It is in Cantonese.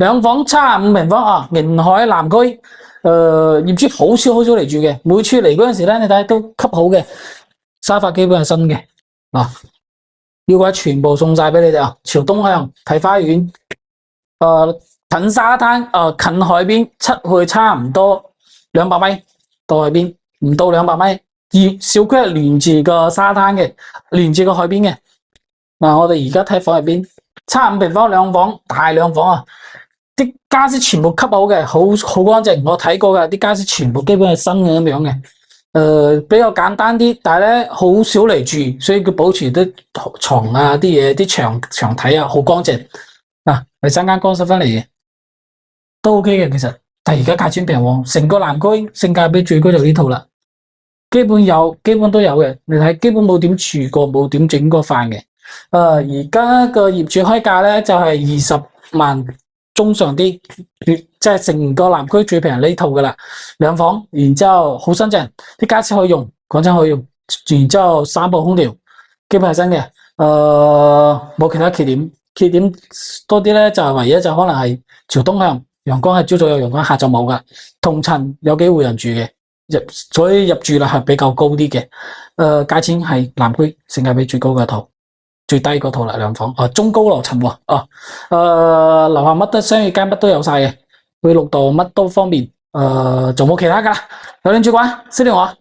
兩房75平方啊，迎海南區，業主好少嚟住嘅，每次嚟嗰陣時咧，你睇都吸好嘅，沙發基本係新嘅，啊，要嘅全部送晒俾你哋啊，朝東向睇花園，近沙灘，近海邊，出去差唔多200米到海邊，唔到200米，而小區係連住個沙灘嘅，連住個海邊嘅。嗱，我哋而家睇房入邊，75平方兩房，大兩房啊！啲家私全部吸好嘅，好乾淨。我睇過嘅，啲家私全部基本係新嘅咁樣嘅。比較簡單啲，但係咧好少嚟住，所以佢保持啲床啊、啲嘢、啲牆體啊好乾淨。嗱，第三間乾濕分嚟嘅，都 OK 嘅其實。但係而家價錢平喎，成個南區性價比最高就呢套啦。基本都有嘅，你睇基本冇點住過，冇點整過飯嘅。而家個業主開價咧就係20萬中上啲，即係成個南區最平係呢套噶啦，兩房，然之後好新淨，啲家私可以用，講真可以用，然之後3部空調，基本係新嘅，冇其他缺點，缺點多啲咧就係唯一就可能係朝東向，陽光係朝早有陽光，下晝冇噶，同層有幾戶人住嘅，所以入住率係比較高啲嘅，價錢係南區性價比最高嘅套。最低嗰套啦，兩房，中高樓層喎，樓下乜都商業間乜都有晒嘅，去綠道乜都方便，仲冇其他噶啦，有興趣嘅話，私聊我。